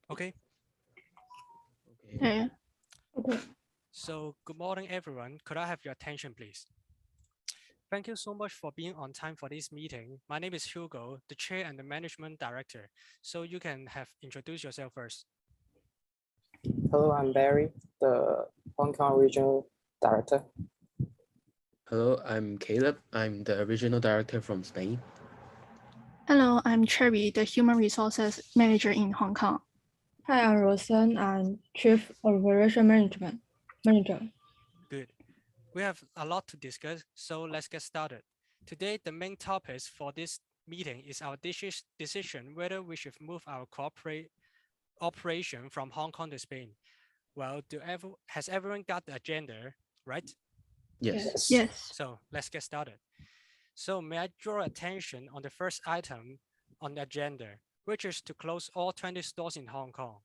Okay, Okay. Okay. so good morning, everyone. Could I have your attention, please? Thank you so much for being on time for this meeting. My name is Hugo, the chair and the management director. So you can have introduce yourself first. Hello, I'm Barry, the Hong Kong Regional Director. Hello, I'm Caleb. I'm the regional director from Spain. Hello, I'm Cherry, the Human Resources Manager in Hong Kong. Hi, I'm Rosen. I'm Chief Operation Management Manager. Good. We have a lot to discuss, so let's get started. Today, the main topics for this meeting is our decision whether we should move our operation from Hong Kong to Spain. Well, has everyone got the agenda, right? Yes. Yes. So let's get started. So may I draw attention on the first item on the agenda, which is to close all 20 stores in Hong Kong.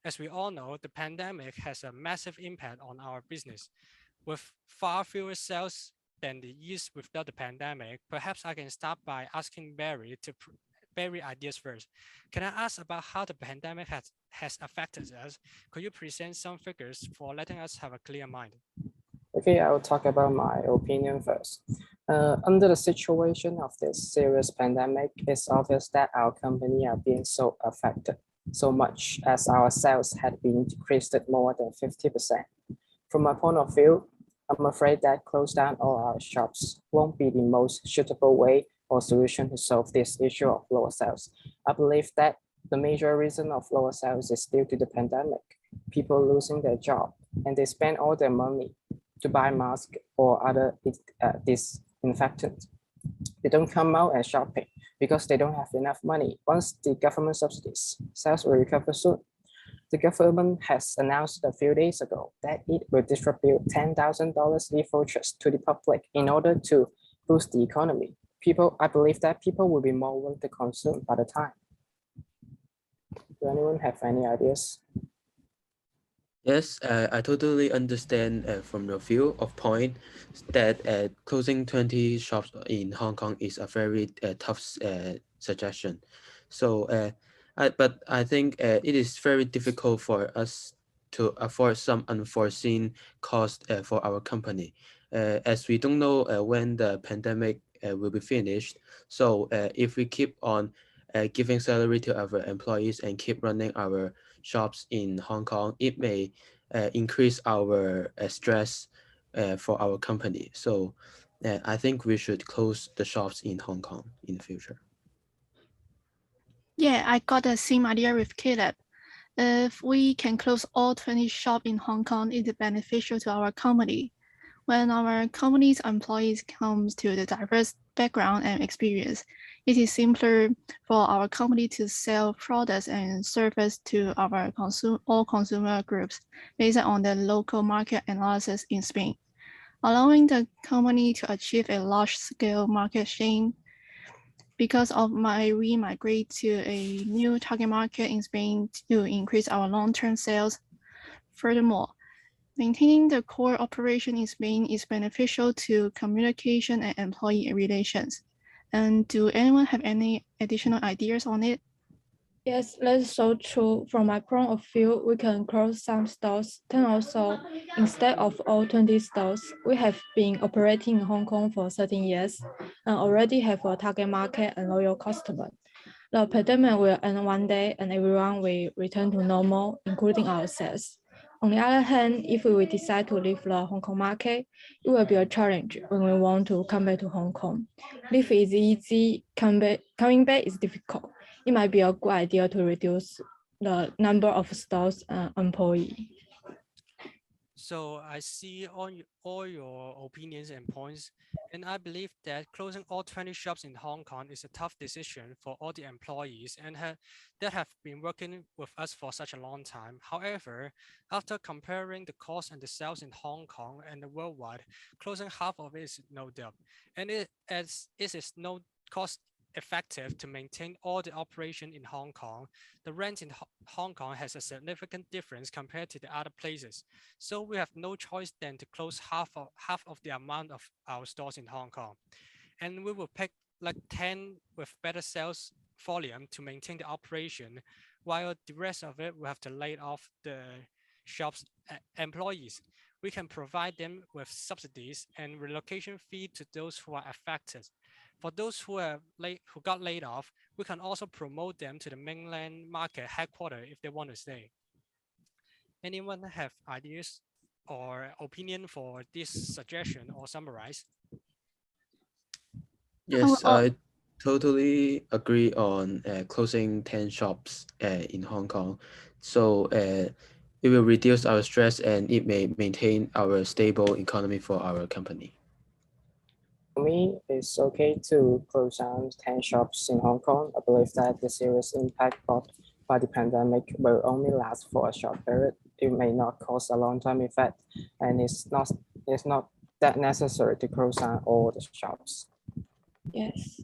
As we all know, the pandemic has a massive impact on our business. With far fewer sales than the years without the pandemic, perhaps I can start by asking Barry Barry ideas first. Can I ask about how the pandemic has affected us? Could you present some figures for letting us have a clear mind? Okay, I will talk about my opinion first. Under the situation of this serious pandemic, it's obvious that our company are being so affected so much as our sales had been decreased more than 50%. From my point of view, I'm afraid that close down all our shops won't be the most suitable way or solution to solve this issue of lower sales. I believe that the major reason of lower sales is due to the pandemic. People losing their job and they spend all their money to buy masks or other disinfectants. They don't come out and shopping because they don't have enough money. Once the government subsidies, sales will recover soon. The government has announced a few days ago that it will distribute $10,000 e-vouchers to the public in order to boost the economy. I believe that people will be more willing to consume by the time. Do anyone have any ideas? Yes, I totally understand from your view of point that closing 20 shops in Hong Kong is a very tough suggestion. So, but I think it is very difficult for us to afford some unforeseen cost for our company, as we don't know when the pandemic will be finished. So, if we keep on giving salary to our employees and keep running our shops in Hong Kong, it may increase our stress for our company. So I think we should close the shops in Hong Kong in the future. Yeah, I got the same idea with Caleb. If we can close all 20 shops in Hong Kong, it is beneficial to our company. When our company's employees come to the diverse background and experience, it is simpler for our company to sell products and service to our all consumer groups based on the local market analysis in Spain, allowing the company to achieve a large-scale market share. Because of we migrate to a new target market in Spain to increase our long-term sales. Furthermore, maintaining the core operation in Spain is beneficial to communication and employee relations. And do anyone have any additional ideas on it? Yes, that's so true. From my point of view, we can close some stores. Then also, instead of all 20 stores, we have been operating in Hong Kong for 13 years and already have a target market and loyal customer. The pandemic will end one day and everyone will return to normal, including ourselves. On the other hand, if we decide to leave the Hong Kong market, it will be a challenge when we want to come back to Hong Kong. Leave is easy, coming back is difficult. It might be a good idea to reduce the number of stores and employees. So I see all your opinions and points, and I believe that closing all 20 shops in Hong Kong is a tough decision for all the employees and that have been working with us for such a long time. However, after comparing the cost and the sales in Hong Kong and the worldwide, closing half of it is no doubt, and it is no cost effective to maintain all the operation in Hong Kong. The rent in Hong Kong has a significant difference compared to the other places. So we have no choice than to close half of the amount of our stores in Hong Kong. And we will pick like 10 with better sales volume to maintain the operation, while the rest of it will have to lay off the shop's employees. We can provide them with subsidies and relocation fee to those who are affected. For those who got laid off, we can also promote them to the mainland market headquarters if they want to stay. Anyone have ideas or opinion for this suggestion or summarize? Yes, al- I totally agree on closing 10 shops in Hong Kong. So it will reduce our stress and it may maintain our stable economy for our company. For me, it's okay to close down 10 shops in Hong Kong. I believe that the serious impact brought by the pandemic will only last for a short period. It may not cause a long-term effect, and it's not that necessary to close down all the shops. Yes.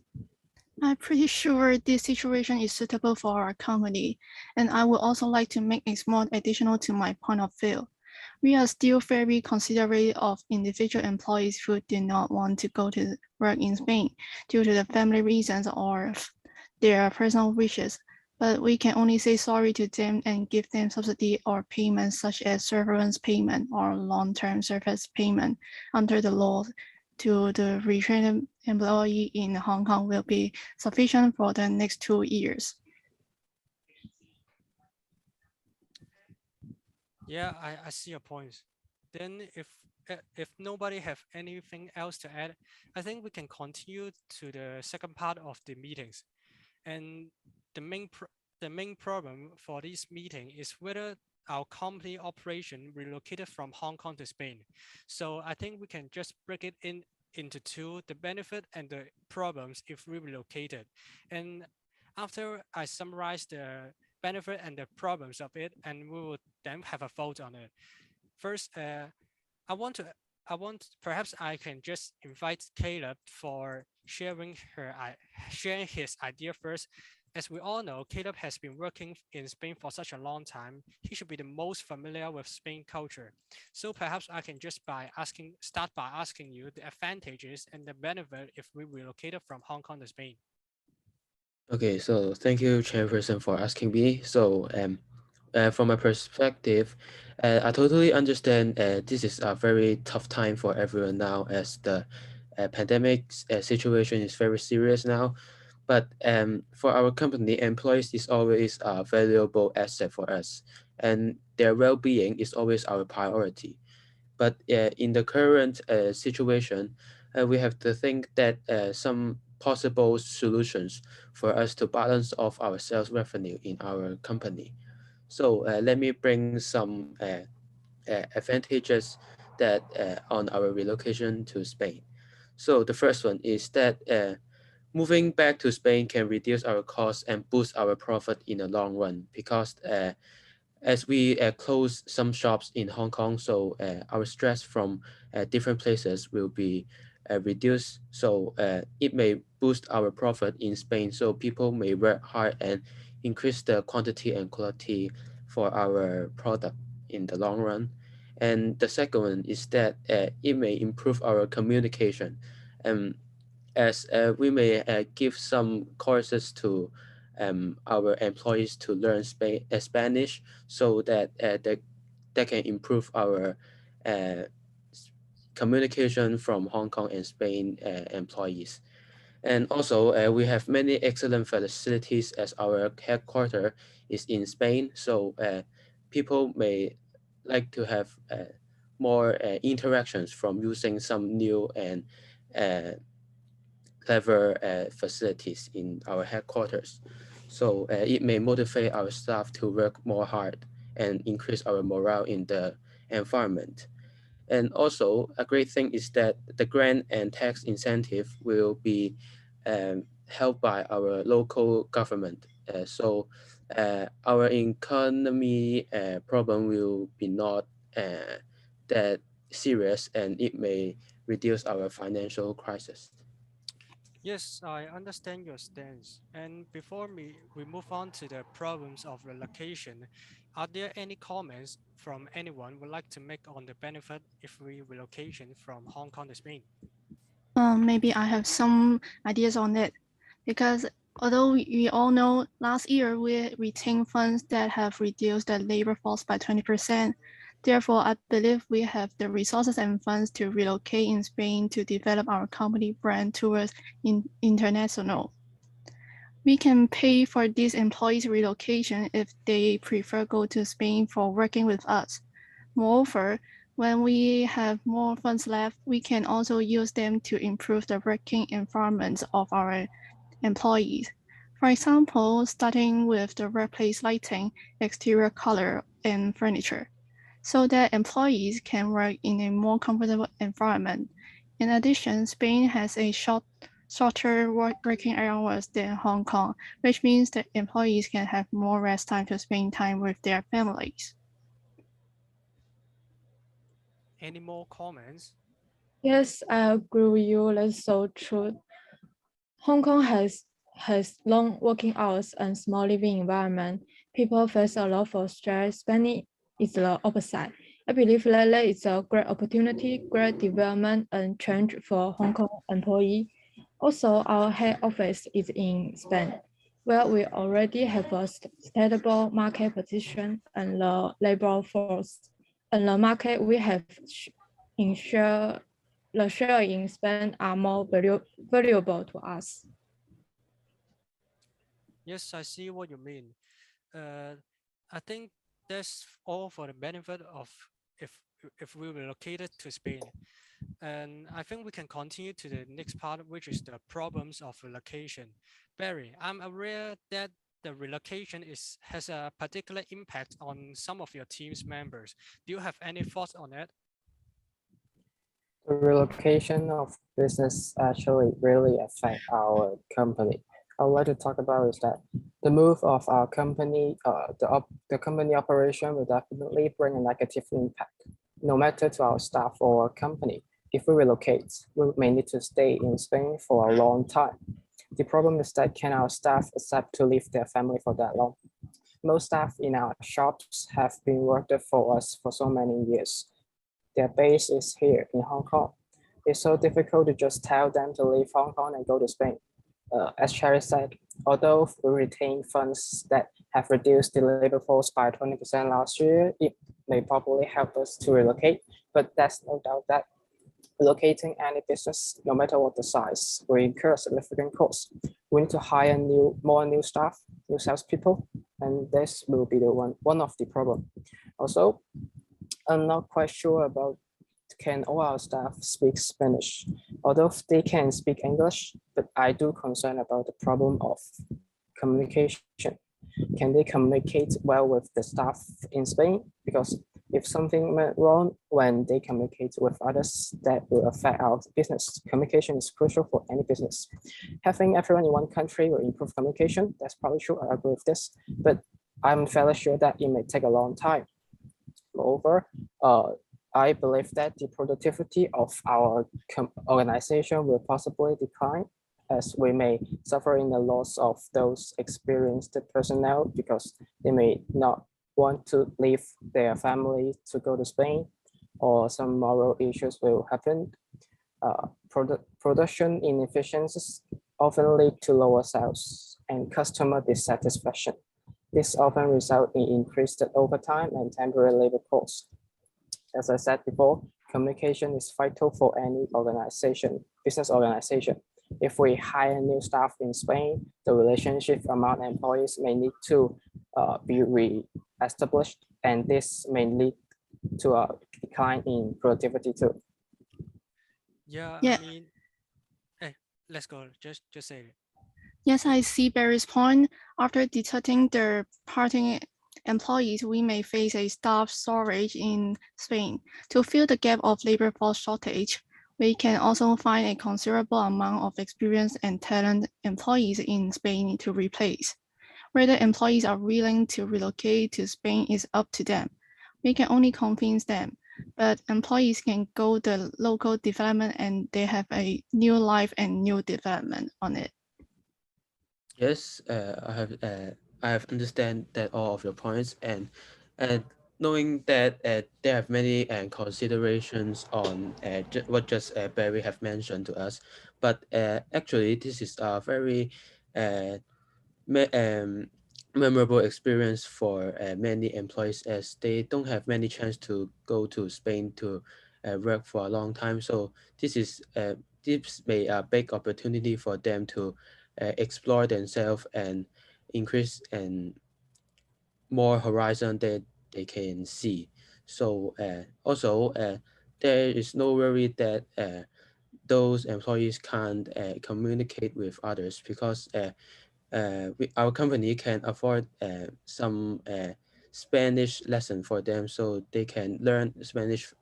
I'm pretty sure this situation is suitable for our company, and I would also like to make a small additional to my point of view. We are still very considerate of individual employees who do not want to go to work in Spain due to the family reasons or their personal wishes. But we can only say sorry to them and give them subsidy or payments such as severance payment or long-term service payment under the law to the retrained employee in Hong Kong will be sufficient for the next 2 years. Yeah, I see your points. Then if nobody have anything else to add, I think we can continue to the second part of the meetings. And the main problem for this meeting is whether our company operation relocated from Hong Kong to Spain. So I think we can just break it into two, the benefit and the problems if we relocated. And after I summarize the benefit and the problems of it, and we will then have a vote on it. First, I want to perhaps I can just invite Caleb for sharing his idea first. As we all know, Caleb has been working in Spain for such a long time. He should be the most familiar with Spain culture. So perhaps I can just start by asking you the advantages and the benefit if we relocated from Hong Kong to Spain. Okay, so thank you, Chairperson, for asking me. So from my perspective, I totally understand this is a very tough time for everyone now as the pandemic situation is very serious now. But for our company, employees is always a valuable asset for us, and their well-being is always our priority. But in the current situation, we have to think that some possible solutions for us to balance off our sales revenue in our company. So let me bring some advantages that on our relocation to Spain. So the first one is that moving back to Spain can reduce our costs and boost our profit in the long run because as we close some shops in Hong Kong, so our stress from different places will be reduced. So it may boost our profit in Spain. So people may work hard and increase the quantity and quality for our product in the long run. And the second one is that it may improve our communication. As we may give some courses to our employees to learn Spanish so that they can improve our uh, communication from Hong Kong and Spain employees. And also, we have many excellent facilities as our headquarters is in Spain. So people may like to have more interactions from using some new and clever facilities in our headquarters. So it may motivate our staff to work more hard and increase our morale in the environment. And also, a great thing is that the grant and tax incentive will be held by our local government. So our economy problem will be not that serious and it may reduce our financial crisis. Yes, I understand your stance. And before we move on to the problems of relocation, are there any comments from anyone would like to make on the benefit if we relocation from Hong Kong to Spain? Maybe I have some ideas on it because Although we all know last year we retained funds that have reduced the labor force by 20%. Therefore, I believe we have the resources and funds to relocate in Spain to develop our company brand towards international. We can pay for these employees' relocation if they prefer go to Spain for working with us. Moreover, when we have more funds left, we can also use them to improve the working environment of our employees. For example, starting with the workplace lighting, exterior color, and furniture, so that employees can work in a more comfortable environment. In addition, Spain has a shorter working hours than Hong Kong, which means that employees can have more rest time to spend time with their families. Any more comments? Yes, I agree with you. That's so true. Hong Kong has long working hours and small living environment. People face a lot of stress. Spain is the opposite. I believe that there is a great opportunity, great development, and change for Hong Kong employee. Also, our head office is in Spain, where we already have a stable market position and the labor force. And the market we have ensure the share in Spain are more valuable to us. Yes, I see what you mean. I think that's all for the benefit of if if we relocated to Spain. And I think we can continue to the next part, which is the problems of relocation. Barry, I'm aware that the relocation has a particular impact on some of your team's members. Do you have any thoughts on it? The relocation of business actually really affect our company. I would like to talk about is that the move of our company, the company operation will definitely bring a negative impact, no matter to our staff or our company. If we relocate, we may need to stay in Spain for a long time. The problem is that can our staff accept to leave their family for that long? Most staff in our shops have been working for us for so many years. Their base is here in Hong Kong. It's so difficult to just tell them to leave Hong Kong and go to Spain. As Cherry said, although we retain funds that have reduced the labor force by 20% last year, it may probably help us to relocate, but there's no doubt that relocating any business, no matter what the size, will incur significant costs. We need to hire more new staff, new salespeople, and this will be the one of the problem. Also, I'm not quite sure about can all our staff speak Spanish, although they can speak English, but I do concern about the problem of communication. Can they communicate well with the staff in Spain? Because if something went wrong when they communicate with others, that will affect our business. Communication is crucial for any business. Having everyone in one country will improve communication. That's probably true. I agree with this, but I'm fairly sure that it may take a long time. Moreover, I believe that the productivity of our organization will possibly decline as we may suffer in the loss of those experienced personnel because they may not want to leave their family to go to Spain, or some moral issues will happen. Production inefficiencies often lead to lower sales and customer dissatisfaction. This often results in increased overtime and temporary labor costs. As I said before, communication is vital for any organization, business organization. If we hire new staff in Spain, the relationship among employees may need to be re-established, and this may lead to a decline in productivity too. Yeah, Yeah. I mean, hey, let's go. Just say it. Yes, I see Barry's point. After detecting the parting employees, we may face a staff shortage in Spain. To fill the gap of labor force shortage, we can also find a considerable amount of experienced and talented employees in Spain to replace. Whether employees are willing to relocate to Spain is up to them. We can only convince them, but employees can go the local development and they have a new life and new development on it. Yes, I have understand that all of your points, and knowing that there have many considerations on what just Barry have mentioned to us, but actually this is a very memorable experience for many employees, as they don't have many chance to go to Spain to work for a long time. So this may a big opportunity for them to explore themselves and increase and more horizon that they can see. So also there is no worry that those employees can't communicate with others, because our company can afford some Spanish lesson for them, so they can learn Spanish,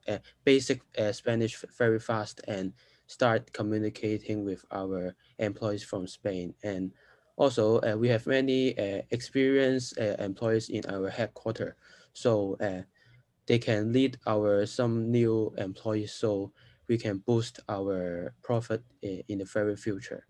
basic Spanish very fast, and start communicating with our employees from Spain. And also we have many experienced employees in our headquarters, so they can lead our some new employees, so we can boost our profit in the very future.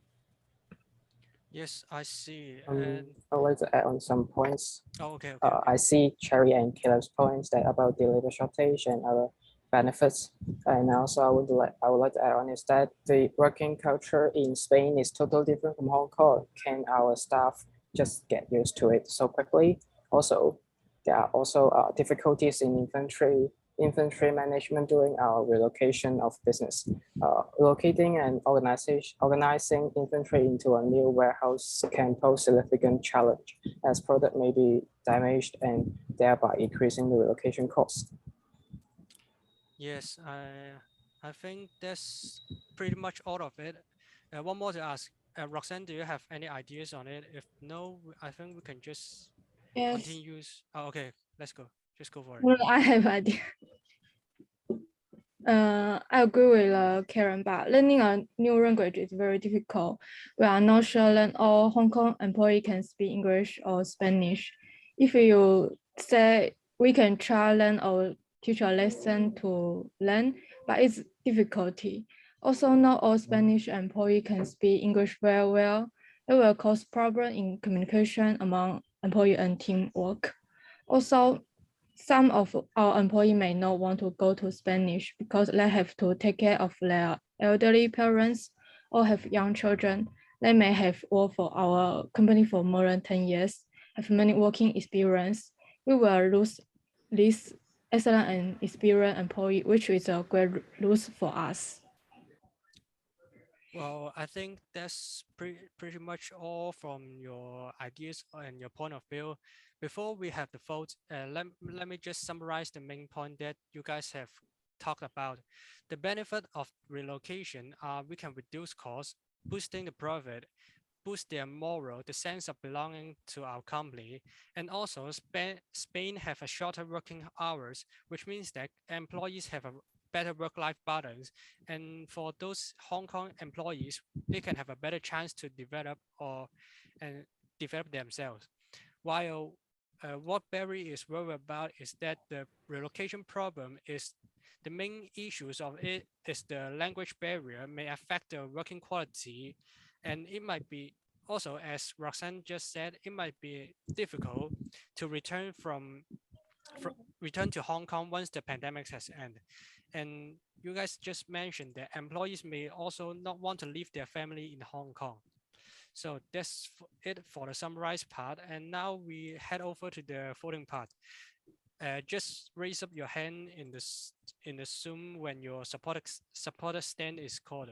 Yes, I see. Um, And I would like to add on some points. okay. I see Cherry and Caleb's points that about the labor shortage and other benefits. And also I would like to add on is that the working culture in Spain is totally different from Hong Kong. Can our staff just get used to it so quickly? Also, there are also difficulties in inventory management during our relocation of business. Locating and organizing inventory into a new warehouse can pose significant challenge, as product may be damaged and thereby increasing the relocation cost. Yes, I think that's pretty much all of it. One more to ask. Roxanne, do you have any ideas on it? If no, I think we can just Yes, continue. Oh, okay, let's go. Just go for it. well, I have idea. I agree with Karen, but learning a new language is very difficult. We are not sure that all Hong Kong employee can speak English or Spanish. If you say we can try learn or teach a lesson to learn, but it's difficulty. Also, not all Spanish employee can speak English very well. It will cause problem in communication among employee and teamwork. Also, some of our employees may not want to go to Spanish because they have to take care of their elderly parents or have young children. They may have worked for our company for more than 10 years, have many working experience. We will lose this excellent and experienced employee, which is a great loss for us. Well, I think that's pretty much all from your ideas and your point of view. Before we have the vote, let me just summarize the main point that you guys have talked about. The benefit of relocation are we can reduce costs, boosting the profit, boost their moral, the sense of belonging to our company, and also Spain have a shorter working hours, which means that employees have a better work-life balance. And for those Hong Kong employees, they can have a better chance to develop and develop themselves. While what Barry is worried about is that the relocation problem is the main issues of it is the language barrier may affect the working quality, and it might be also, as Roxanne just said, it might be difficult to return to Hong Kong once the pandemic has ended. And you guys just mentioned that employees may also not want to leave their family in Hong Kong. So that's it for the summarized part. And now we head over to the voting part. Just raise up your hand in the Zoom when your supporter stand is called.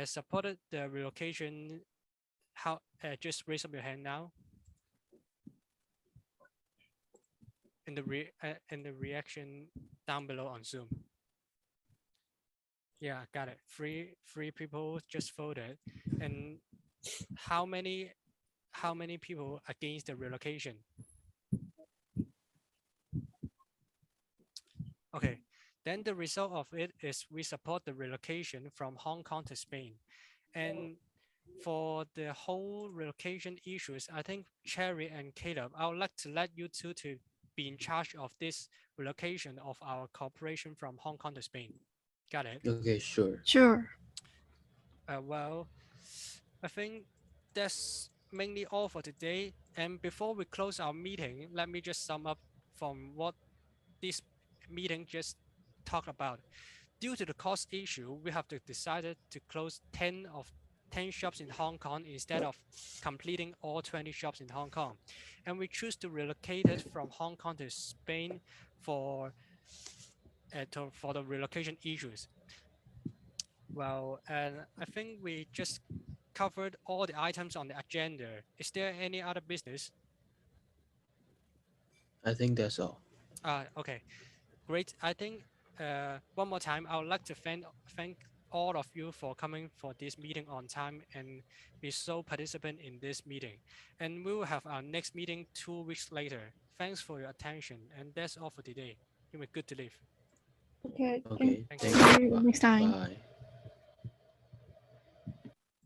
Supported the relocation. How? Just raise up your hand now. In the reaction down below on Zoom. Yeah, got it. Three people just voted. And how many people against the relocation? Okay, then the result of it is we support the relocation from Hong Kong to Spain. And for the whole relocation issues, I think Cherry and Caleb, I would like to let you two to be in charge of this relocation of our cooperation from Hong Kong to Spain. Got it? Okay, sure. Sure. Well, I think that's mainly all for today. And before we close our meeting, let me just sum up from what this meeting just talked about. Due to the cost issue, we have to decided to close 10 10 shops in Hong Kong instead of completing all 20 shops in Hong Kong. And we choose to relocate it from Hong Kong to Spain for the relocation issues. Well, and I think we just covered all the items on the agenda. Is there any other business? I think that's all. Okay, great. I think one more time, I would like to thank all of you for coming for this meeting on time and be so participant in this meeting. And we will have our next meeting 2 weeks later. Thanks for your attention. And that's all for today. You may good to leave. Okay, Okay, Thank thank you. you. Next time. Bye.